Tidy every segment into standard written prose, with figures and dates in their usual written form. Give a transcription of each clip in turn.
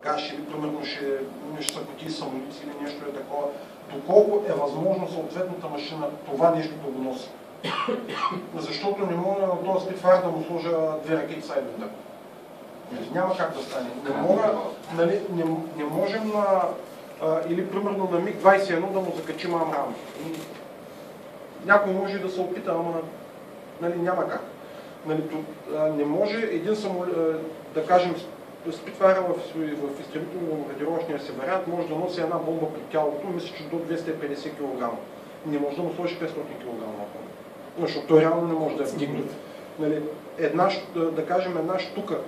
гаш или примерно ще са кутии самолици или нещо е такова. Доколко е възможно съответната машина това нещо да го носи. Защото не мога на този Spitfire да му сложа 2 ракети сайдвета. Няма как да стане. Не можем на или примерно на МиГ-21 да му закачим Амрам. Някой може и да се опита, ама няма как. Не може един самолет, да кажем, Spitfire в изтребително-бомбардировъчния си вариант може да носи една бомба при тялото, мисля, че до 250 кг. Не може да му сложи 500 кг на бомба. Защото той реално не може да я вдигне. Да кажем, една штука,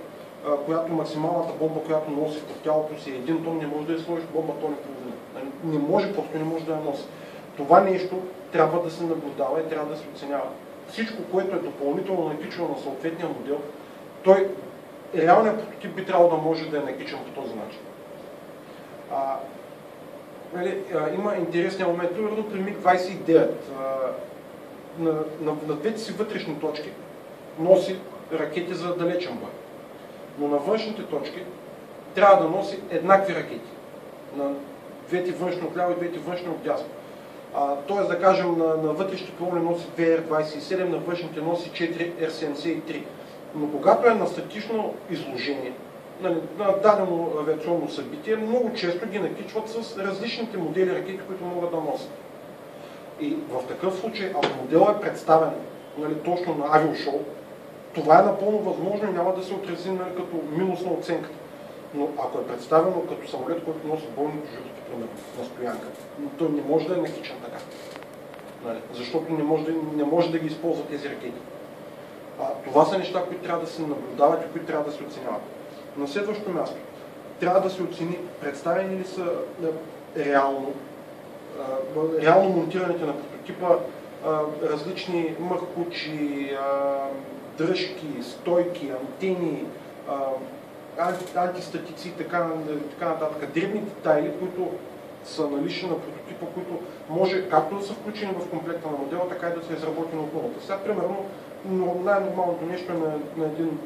която максималната бомба, която носи в тялото си е 1 тон, не може да я сложи бомба тон и половина. Не може, просто не може да я носи. Това нещо трябва да се наблюдава и трябва да се оценява. Всичко, което е допълнително накичено на съответния модел, той реалният прототип би трябвало да може да е накичен по този начин. Има интересния момент, примерно при МиГ-29 на двете си вътрешни точки носи ракети за далечен бой. Но на външните точки трябва да носи еднакви ракети. На двете външни отляво и двете външни отдясно. Тоест, да кажем, на вътрешните колони носи 2 Р-27, на външните носи 4 Р-73. Но когато е на статично изложение, на дадено авиационно събитие, много често ги накичват с различните модели ракети, които могат да носят. И в такъв случай, ако моделът е представен точно на авиошоу, това е напълно възможно и няма да се отрази като минус на оценката. Но ако е представено като самолет, който носи бойните жертви, примерно, на стоянка, той не може да е накичен така. Защото не може да ги използва тези ракети. Това са неща, които трябва да се наблюдават и които трябва да се оценяват. На следващото място, трябва да се оцени представени ли са реално монтираните на прототипа различни мъркучи, дръжки, стойки, антени, антистатици и така нататък. Дребни детайли, които са налични на прототипа, които може както да са включени в комплекта на модела, така и да са изработени от нулата. Сега, примерно, най-нормалното нещо е на един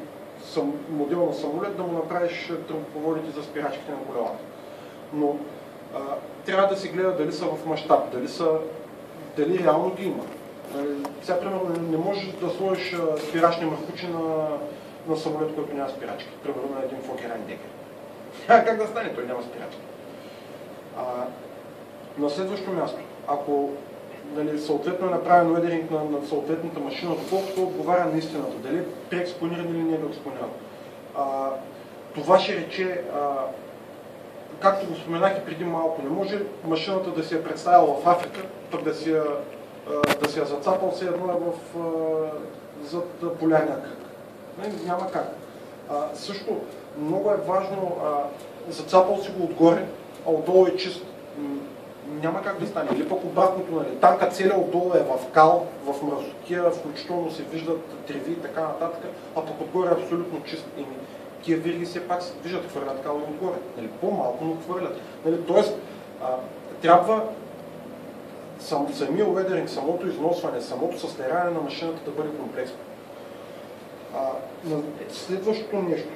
модел на самолет да му направиш тръбопроводите за спирачките на колелата. Но трябва да се гледа дали са в мащаб, дали реално ги има. Сега, примерно, не можеш да сложиш спирачни мъркучи на самолет, който няма спирачки. Примерно на един Fokker Heimdallr. Как да стане? Той няма спирачки. На следващо място, ако съответно е направен уедеринг на съответната машина, доколкото отговаря на истината, дали е преекспониран или не е експониран. Това ще рече, както го споменах и преди малко, не може машината да си е представила в Африка, пък да си я зацапал все едно зад полярния кръг. Няма как. Също много е важно, зацапал си го отгоре, а отдолу е чист. Няма как да стане. Или пък обратното, танка целия отдолу е в кал, в мразотия, включително се виждат треви и така нататък, а пък отгоре е абсолютно чист. Тия вирги все пак се виждат, хвърлят кал отгоре. По-малко, но хвърлят. Тоест, трябва самия уедеринг, самото износване, самото състояние на машината да бъде комплексно. Следващото нещо.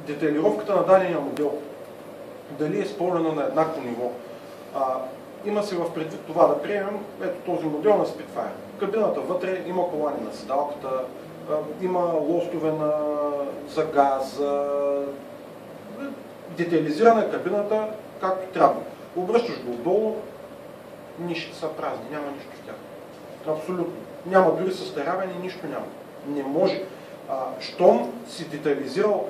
Детайлировката на дадения модел. Дали е изпълнена на еднакво ниво. Има се в предвид това да приемем ето този модел на Spitfire. Кабината вътре има колани на седалката, има лостове за газ, детайлизирана е кабината както трябва. Обръщаш го отдолу, нишите са празни, няма нищо в тях. Абсолютно. Няма дори състаряване, нищо няма. Не може. Щом си детайлизирал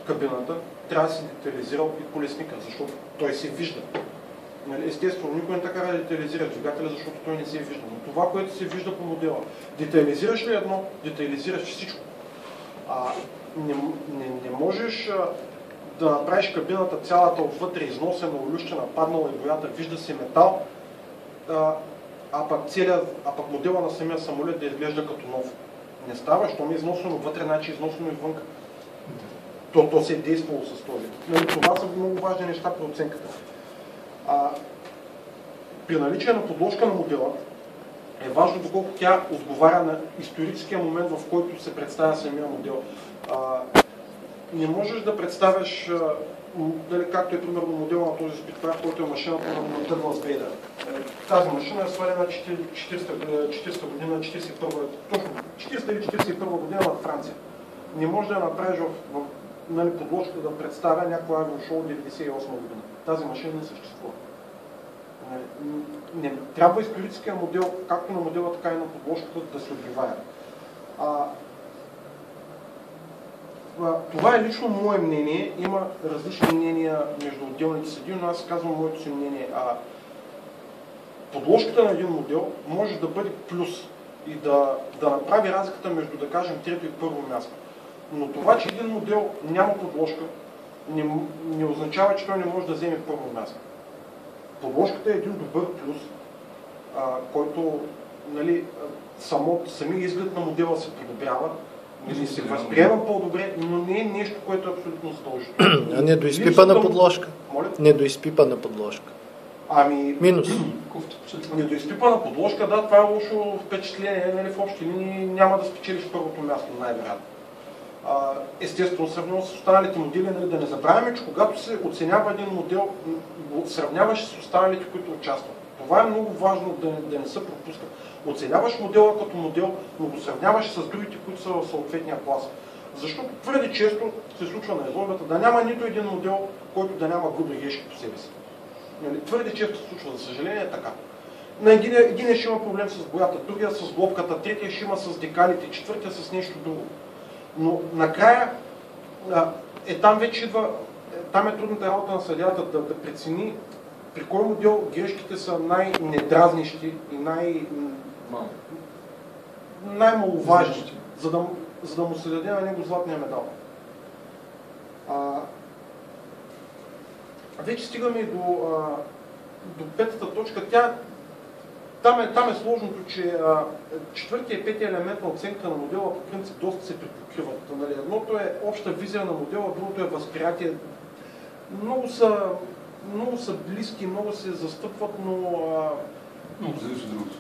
кабината, трябва да си детайлизирал и колесника, защото той се вижда. Естествено, никой не така да детайлизира двигателя, защото той не се вижда. Но това, което се вижда по модела, детайлизираш ли едно, детайлизираш всичко. Не можеш да направиш кабината цялата отвътре износена, олющена, паднала и боята, вижда се метал, а пък модела на самия самолет да изглежда като нов. Не става, щом е износено вътре, значи износено и вънка. То се е действало с този. Това са много важни неща при оценката. При наличие на подложка на модела е важно доколко тя отговаря на историческия момент, в който се представя самия модел. не можеш да представяш, дали, както е примерно модела на този спидкрафт, който е машината на Дъглас Бейдър. Тази машина е свалена 40 година, 41 точно 40 или 41 година в Франция. Не може да я направиш в нали, подложката да представя някакво авиошоу 98 година. Тази машина не съществува. Не, трябва историческия модел, както на модела, така и на подложката, да се отбивае. Това е лично мое мнение. Има различни мнения между отделните съдии, но аз казвам моето си мнение. Подложката на един модел може да бъде плюс и да направи разликата между, да кажем, трето и първо място. Но това, че един модел няма подложка, не означава, че той не може да вземе първо място. Подложката е един добър плюс, който нали, самия изглед на модела се подобрява, или се възприема по-добре, но не е нещо, което е абсолютно задължително. А недоизпипана подложка? Моля? Недоизпипана подложка. Минус. Недоизпипана подложка, да, това е лошо впечатление, нали, в общи линии няма да спечелиш първото място, най-вероятно. Естествено, сравнено с останалите модели, нали, да не забравяме, че когато се оценява един модел, сравняваш с останалите, които участват. Това е много важно да не се пропуска. Оценяваш модела като модел, но го сравняваш с другите, които са в съответния клас. Защото твърде често се случва на изложбата да няма нито един модел, който да няма груби грешки по себе си. Твърде често се случва, за съжаление, така. На един ще има проблем с боята, другия с глобката, третия ще има с декалите, четвъртия с нещо друго. Но накрая там вече идва, там е трудната работа на съдията да прецени при кой модел грешките са най-недразнищи и най-маловажни, за да му се даде на него златния медал. Вече стигаме и до петата точка. Там е сложното, че четвъртия и петия елемент на оценка на модела по принцип доста се припокриват. Нали? Едното е обща визия на модела, другото е възприятие. Много са близки, много се застъпват, но... Много зависи от другото.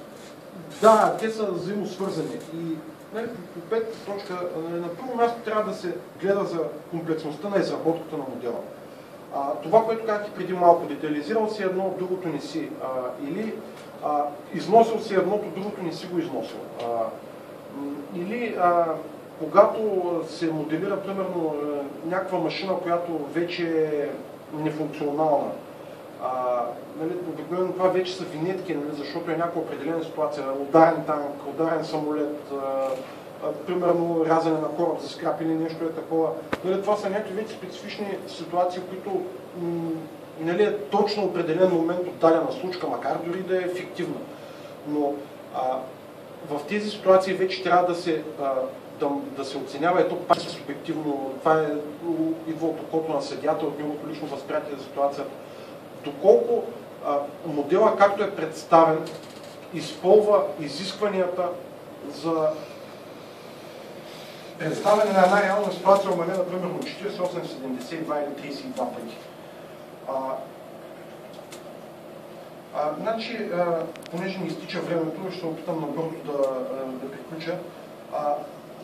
Да, те са взаимосвързани. И нали, по петата точка, на първо място трябва да се гледа за комплексността на изработката на модела. Това, което казах и преди малко, детализирал си едно, другото не си. Или износил си едното, другото не си го износил. Или когато се моделира, примерно, някаква машина, която вече е нефункционална. Нали, обикновено това вече са винетки, нали, защото е някаква определена ситуация. Ударен танк, ударен самолет, примерно рязане на кораб за скрап или нещо е такова. Нали, това са някакви вече специфични ситуации, които нали, е точно определен момент от дадена случка, макар дори да е фиктивна. Но в тези ситуации вече трябва да се оценява, ето пак субективно, това идва от окото на съдията, от неговото лично възприятие за ситуацията. Доколко модела, както е представен, изпълва изискванията за представяне на една реална ситуация, умалена примерно 48, 72 или 32 пъти. Значи, понеже не изтича времето, ще се опитам набързо да приключа.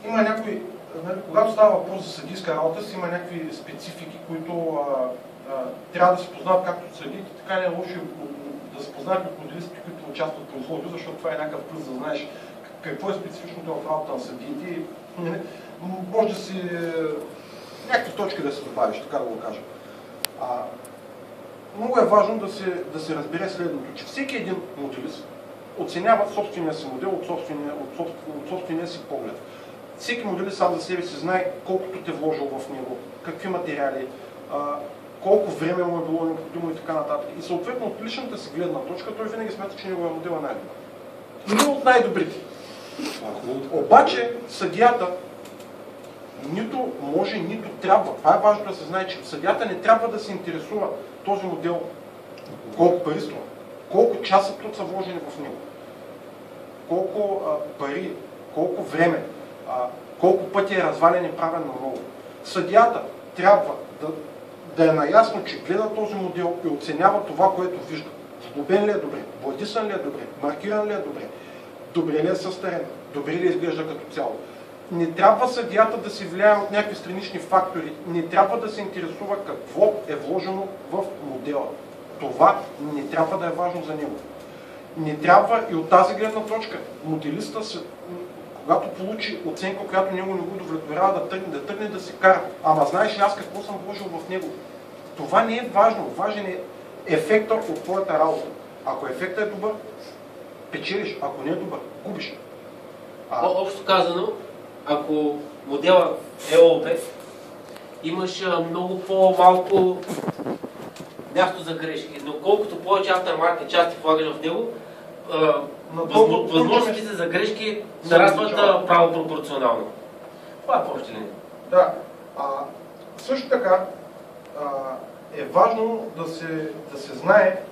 Има някои, нали, когато става въпрос за съдийска работа, си има някакви специфики, които трябва да се познават както от съдиите, така не е лошо да се познават от моделистите, които участват в производството, защото това е някакъв плюс да знаеш какво е специфичното в работа на съдиите. Може да си някакви точки да се добавиш, така да го кажа. Много е важно да се разбере следното, че всеки един моделист оценява собствения си модел от собствения си поглед. Всеки моделист сам за себе си знае колкото те вложил в него, какви материали, колко време му е било необходимо и така нататък. И съответно от личната си гледна точка той винаги смята, че неговия модел е най-добър. Но от най-добрите. Обаче съдията нито може, нито трябва. Това е важно да се знае, че съдията не трябва да се интересува този модел колко пари струва, колко часа труд са вложени в него, колко пари, колко време, колко пъти е развален и правен на ново. Съдията трябва да е наясно, че гледа този модел и оценява това, което вижда. Сглобен ли е добре, боядисан ли е добре, маркиран ли е добре, добре ли е състарен, добре ли изглежда като цяло. Не трябва съдията да се влияе от някакви странични фактори. Не трябва да се интересува какво е вложено в модела. Това не трябва да е важно за него. Не трябва и от тази гледна точка моделиста, когато получи оценка, която него не го удовлетворява, да тръгне да се кара. Ама знаеш ли аз какво съм вложил в него? Това не е важно. Важен е ефектът от твоята работа. Ако ефектът е добър, печелиш. Ако не е добър, губиш. Общо казано, ако модела е ООП, имаш много по-малко място за грешки, но колкото повече aftermarket части влагаш в него, възможностите за грешки нарастват право пропорционално. Това е по-общи линия. Да. Също така е важно да се знае,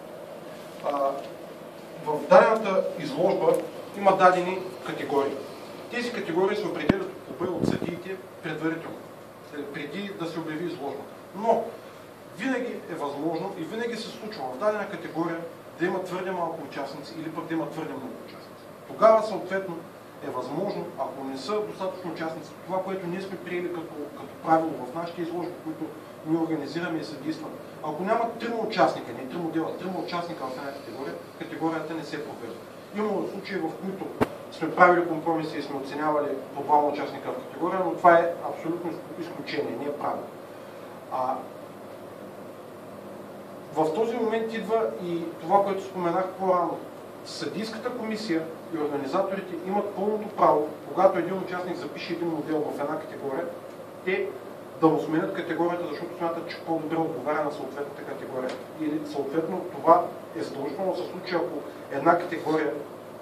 в дадената изложба има дадени категории. Тези категории се определят от съдиите предварително, преди да се обяви изложба. Но винаги е възможно и винаги се случва в дадена категория да има твърде малко участници или пък да има твърде много участници. Тогава съответно е възможно, ако не са достатъчно участници, това, което ние сме приели като правило в нашите изложби, които ние организираме и съдействаме, ако няма трима участника, не три модела, трима участника в една категория, категорията не се провежда. Има случаи, в които сме правили компромиси и сме оценявали по двама участника в категория, но това е абсолютно изключение, не е правило. В този момент идва и това, което споменах по-рано. Съдийската комисия и организаторите имат пълното право, когато един участник запише един модел в една категория, те да му сменят категорията, защото смятат, че по-добре отговаря на съответната категория. Или съответно това е задължително в случай, ако една категория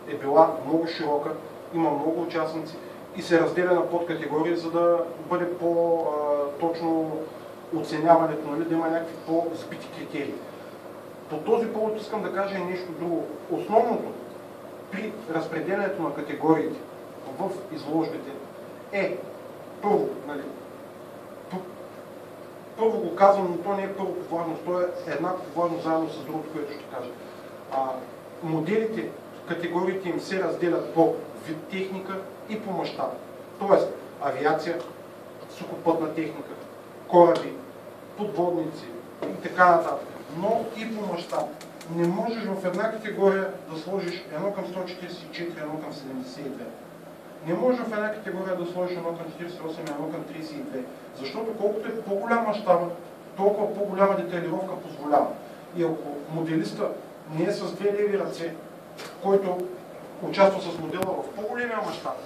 е била много широка, има много участници и се разделя на подкатегории, за да бъде по-точно оценяването, нали, да има някакви по-збити критерии. По този повод искам да кажа и нещо друго. Основното при разпределянето на категориите в изложбите е първо, нали, първо го казвам, но то не е първо по важност, то е еднакво важно заедно с другото, което ще кажа. Моделите, категориите им се разделят по вид техника и по мащаб. Тоест авиация, сухопътна техника, кораби, подводници и така нататък. Но и по мащаб. Не можеш в една категория да сложиш 1 към 144, 1 към 72. Не можеш в една категория да сложиш 1 към 48 и 1 към 32. Защото колкото е по-голям мащаб, толкова по-голяма детайлировка позволява. И ако моделиста не е с две леви ръце, който участва с модела в по-големия мащаб,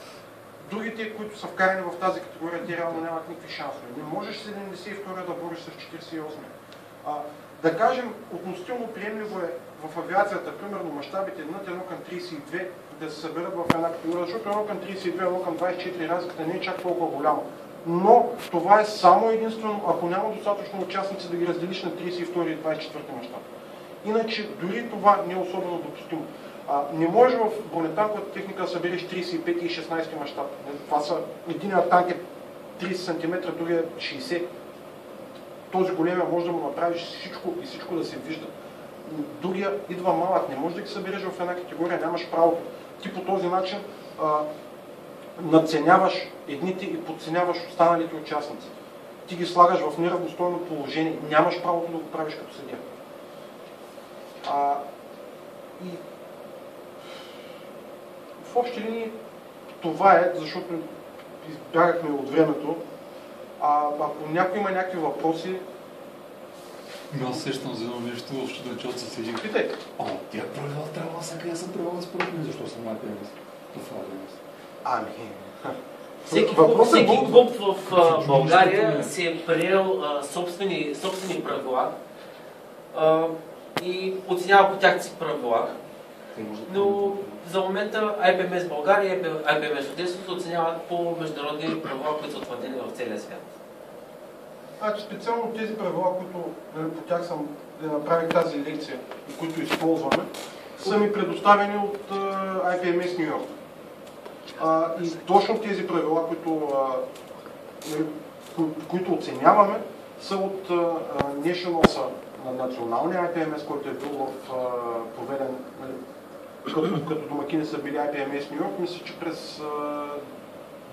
другите, които са вкарани в тази категория, те реално нямат никакви шансове. Не можеш 72 да бориш с 48. Да кажем, относително приемливо е в авиацията, примерно мащабите над 1 към 32 да се съберат в една категория, защото 1 към 32, 1 към 24 разликата не е чак толкова голяма. Но това е само единствено, ако няма достатъчно участници да ги разделиш на 32 и 24 мащаб. Иначе дори това не е особено допустимо. Не може в бронетанковата техника да събереш 35 и 16 мащаб. Това са, единият танк е 30 см, другия 60. Този големия може да му направиш всичко и всичко да се вижда. Другия идва малък, не може да ги събереш в една категория, нямаш правото. Ти по този начин надценяваш едните и подценяваш останалите участници. Ти ги слагаш в неравностойно положение, нямаш правото да го правиш като съдия. И в общи линии това е, защото избягахме от времето. Ако някой има някакви въпроси... Аз сещам за едно нещо, в студенчата се седих. Питай. Тя правила трябва, сега съм правила според мен, защо съм IPMS? Всеки клуб в България си е приел собствени правила и оценява по тях си правила. Но за момента IPMS България и IPMS Одеса се оценяват по международни правила, които са утвърдени в целия свят. Специално тези правила, които по тях съм да направих тази лекция и които използваме, са ми предоставени от IPMS Нью Йорк. И точно тези правила, които оценяваме, са от National, на националния IPMS, който е бил проведен, като домакини са били IPMS Нью Йорк. Мисля, че през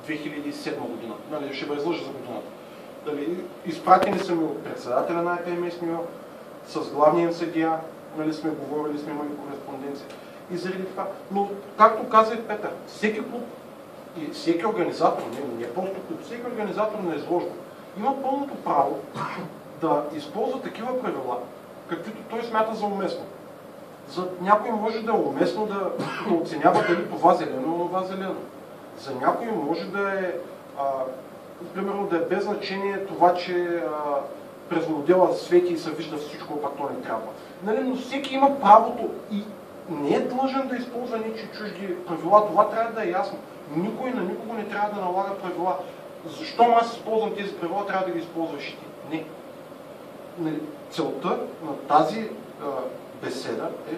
2007 година. Нали, ще ме излъжа за годината. Дали, изпратени са ми от председателя на IPMS, с главния съдия, нали, сме говорили, сме имали кореспонденция. И заради това. Но, както каза и Петър, всеки клуб и всеки организатор, не просто клуб, всеки организатор на изложба има пълното право да използва такива правила, каквито той смята за уместно. За някой може да е уместно да оценява дали това зелено, това зелено. За някой може да е, примерно, да е без значение това, че през модела свети и се вижда всичко, а пак то не трябва. Нали, но всеки има правото и не е длъжен да използва ничи чужди правила. Това трябва да е ясно. Никой на никого не трябва да налага правила. Защо аз използвам тези правила, трябва да ги използваш и ти? Не. Нали, целта на тази беседа е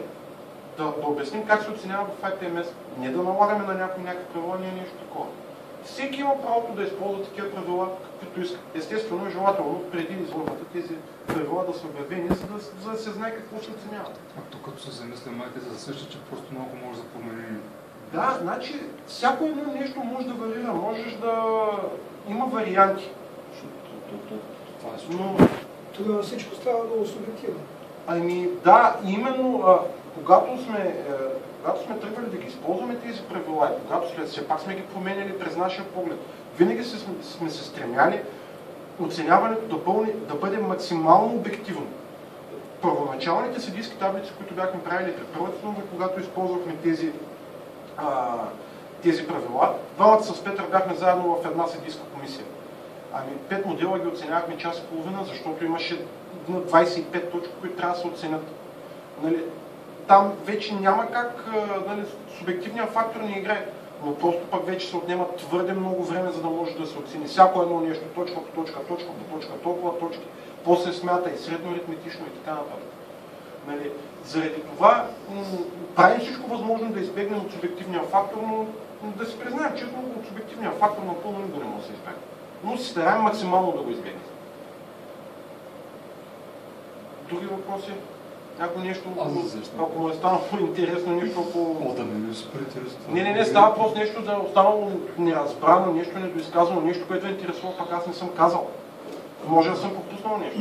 да обясним как се оценява в IPMS. Не да налагаме на някакви правила, не е нещо такова. Всеки има правото да използва такива правила, каквито иска. Естествено и желателно преди изложбата тези правила да са обявени, за да се знае какво се оценява. А тук като се замисля, майка се засъща, че просто много може да промени. Да, значи всяко едно нещо може да варира, можеш да има варианти. Това е случайно. Но тогава всичко става много субективно. Ами да, именно когато сме тръгвали да ги използваме тези правила и когато все пак сме ги променяли през нашия поглед, винаги сме се стремяли оценяването да бъде максимално обективно. Първоначалните съдийски таблици, които бяхме правили при първата служба, когато използвахме тези правила, двамата с Петър бяхме заедно в една съдийска комисия. Ами 5 модела ги оценявахме час и половина, защото имаше 25 точки, които трябва да се оценят. Нали, там вече няма как, нали, субективният фактор не играе, но просто пък вече се отнема твърде много време, за да може да се оцени всяко едно нещо, точка по точка, точка по точка, толкова точки, после смята и средно аритметично и така нататък. Нали, заради това правим всичко възможно да избегнем от субективния фактор, но да си признаем, че от субективния фактор напълно никога не може да се избегне. Но се стараем максимално да го избегнем. Други въпроси? Някой нещо, ако му е станало интересно, нещо ако... Да, не е супер интересно. Не, става въпрос нещо да е останало неразбрано, нещо недоизказано, нещо, което е интересувало, пък аз не съм казал. Може да съм пропуснал нещо.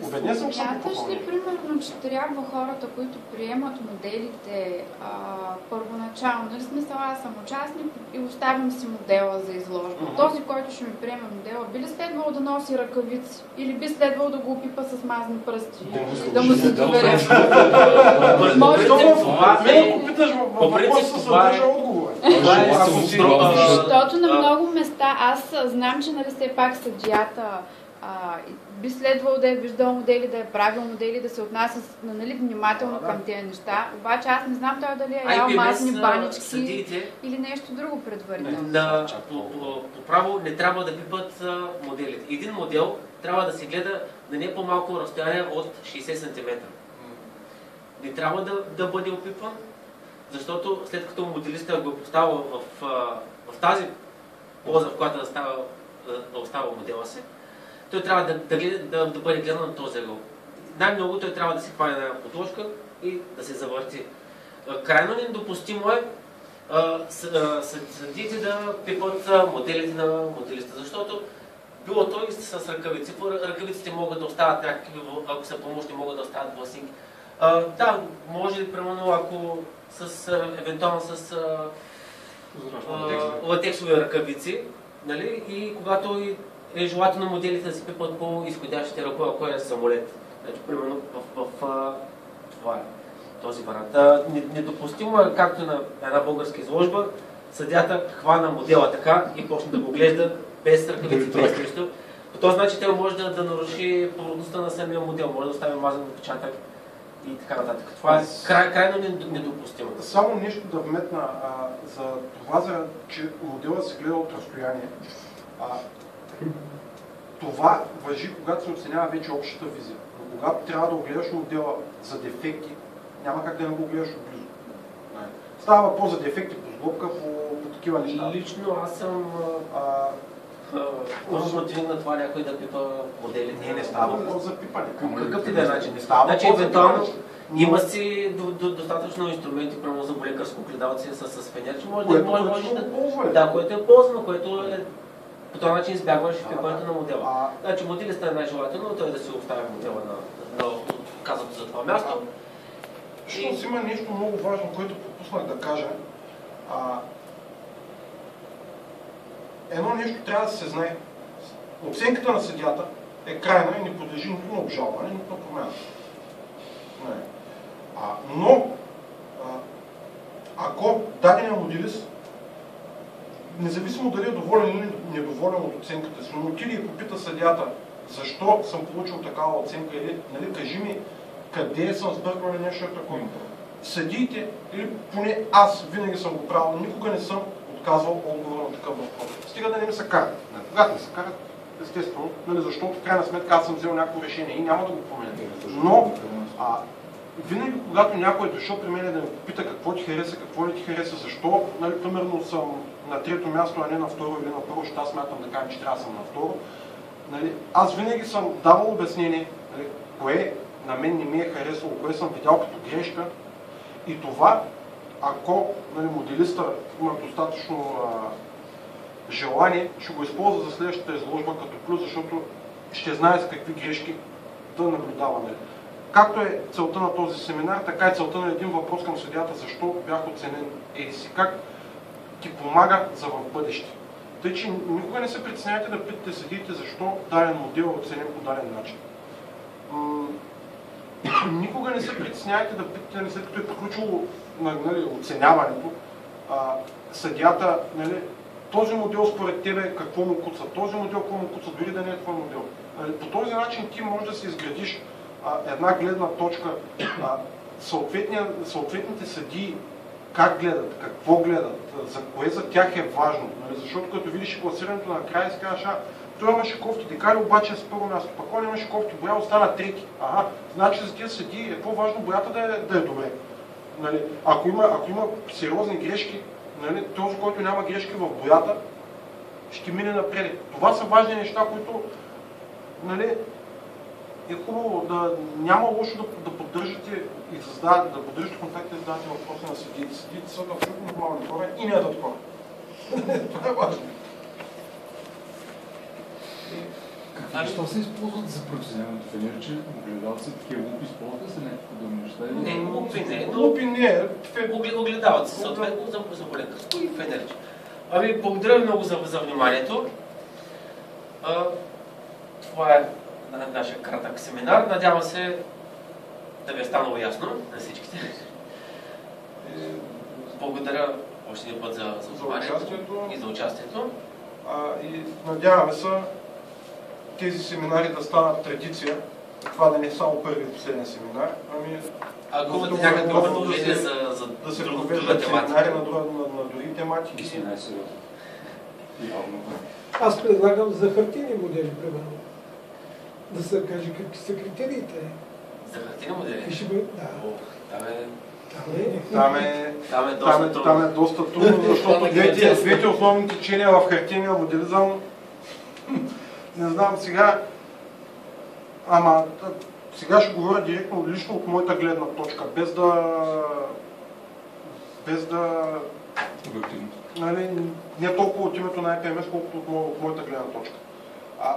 Убеден съм, че съм пропуснал нещо. Смяташ ли, примерно, че трябва хората, които приемат моделите първоначално, нали смисъл, аз съм участник и оставям си модела за изложба. Този, който ще ми приеме модела, би ли следвало да носи ръкавици? Или би следвало да го опипа с мазни пръсти? Да му се доверя? Може да... Ако питаш въпроса, съдържа отговор. Защото на много места, аз знам, че нали все пак съдията би следвало да е виждал модели, да е правил модели, да се отнася нали, внимателно към тези неща. Обаче аз не знам той дали е ял мазни банички или нещо друго предварително. По право не трябва да пипат моделите. Един модел трябва да се гледа на не по-малко разстояние от 60 см. Не трябва да бъде опипан, защото след като моделиста го поставя в тази поза, в която да остава модела си, той трябва да бъде гледан на този ъгъл. Най-много той трябва да се хване на подложка и да се завърти. Крайно недопустимо е съдиите да пипат моделите на моделиста, защото било то и с ръкавици. Ръкавиците могат да остават някакви, ако са помощни, могат да остават бласинки. Да, може ли, примерно, ако евентуално с латексови ръкавици, нали, и когато е желателно моделите да се пипат по изходящите ръкове, ако е самолет. Значи, примерно това е този вариант. Недопустимо е, както на една българска изложба, съдията хвана модела така и почне да го глежда без ръкавици, без нищо. По този начин той може да наруши природността на самия модел, може да остави мазан отпечатък и така нататък. Това е крайно недопустимо. Само нещо да вметна за това, че моделът се гледа от разстояние. Това важи, когато се оценява вече общата визия. Но когато трябва да огледаш модела за дефекти, няма как да не го гледаш отблизо. Става въпрос за дефекти по сглобка, по такива неща. Лично аз съм противен на това някой да пипа моделите. Не става въпрос за пипане. Какъв ти да е начин? Не става въпрос за пипане. Има си достатъчно инструменти, примерно за болекарско огледалце с фенер, че може да, което е ползвано, което е по този начин избягваш фигурата на модела. Значи моделиста е най-желателно, той да си остави модела на казаното за това място. Всъщност има нещо много важно, което пропуснах да кажа. Едно нещо трябва да се знае. Оценката на съдията е крайна и не подлежи нито на обжалване, нито на промяна. Но, ако даденият моделист, независимо дали е доволен или недоволен от оценката си, но отиде и попита съдията, защо съм получил такава оценка или, нали, кажи ми, къде съм сбъркал или нещо такова. Съдиите, или поне аз винаги съм го правил, никога не съм отказвал отговор на такъв въпрос. Стига да не ми се карат. Когато не се карат, естествено, нали, защото в крайна сметка аз съм взел някакво решение и няма да го променя. Но, винаги, когато някой е дошъл при мен да ме попита какво ти хареса, какво не ти хареса, защо, нали, примерно съм на трето място, а не на второ или на първо, защото аз смятам да кажа, че трябва да съм на второ, нали, аз винаги съм давал обяснение, нали, кое на мен не ми е харесало, кое съм видял като грешка и това, ако, нали, моделиста има достатъчно желание, ще го използва за следващата изложба като плюс, защото ще знае с какви грешки да наблюдава. Нали. Както е целта на този семинар, така и целта на един въпрос към съдията, защо бях оценен си, как ти помага за в бъдеще. Тъй, че никога не се притесняйте да питате съдиите защо даден модел е оценен по даден начин. Никога не се притесняйте да питате, след като е приключило, нали, оценяването, съдията, нали, този модел според тебе какво му куца, този модел какво му куца, дори да не е твой модел. Нали, по този начин ти можеш да си изградиш една гледна точка, съответните съдии как гледат, какво гледат, за кое за тях е важно. Нали? Защото като видиш класирането на края, си кажеш, той имаше кофти декали, обаче е с първо място, пък он имаше кофти боя, остана трети. Значи за тези съдии е по-важно боята да е добре. Нали? Ако има сериозни грешки, нали, този, който няма грешки в боята, ще мине напред. Това са важни неща, които, нали, е хубаво да няма лошо да поддържате и да поддържате контакти и да задавате въпроси на съдиите. Съдиите са абсолютно нормални хора и не ядат хора. Това е важно. Защо се използват за професионалното фенер, че огледалци такива лупи използват се някакви подобни неща? Не, лупи не. Лупи не. Огледалци, съответно за болекарско и фенерче. Ами, благодаря ви много за вниманието. Това е нашия кратък семинар. Надявам се да ви е станало ясно на всичките. Благодаря още един път за вниманието и за участието. И надяваме се тези семинари да станат традиция. Това да не е само първи и последен семинар, ами ако имате някакви предложения за да се друга провеждат тематика. семинари на други тематики. Аз предлагам за хартийни модели, примерно. Да се каже какви са критериите. За хартийни модели? Какви ще бъдат? Да. Там е доста трудно, защото двете основни течения в хартийния моделизъм, не знам сега, сега ще говоря директно, лично от моята гледна точка, без да нали, не толкова от името на IPMS, колкото от моята гледна точка.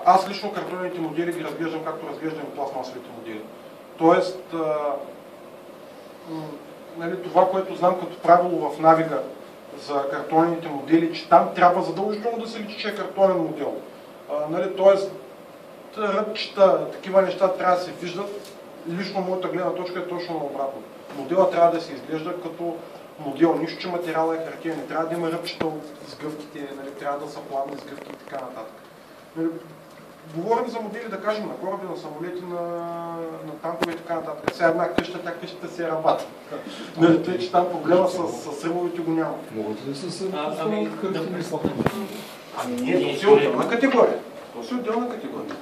Аз лично картонените модели ги разглеждам както разглеждам пластмасовите модели. Тоест, нали, това, което знам като правило в навига за картонените модели, че там трябва задължително да се личи, че е картонен модел. Нали, тоест, ръбчета, такива неща трябва да се виждат. Лично моята гледна точка е точно наобратно. Модела трябва да се изглежда като модел, нищо, че материала е хартия, не трябва да има ръбчета от сгъвките, нали, трябва да са плавни сгъвки и така нататък. Нали, говорим за модели, да кажем, на кораби, на самолети, на танкове и така нататък. Сега една къща, къщата се е рабата. Нали, тъй, че там проблема с ръбовете го няма. Могат ли да се съпоставят хартини? Не, то си отделна категория.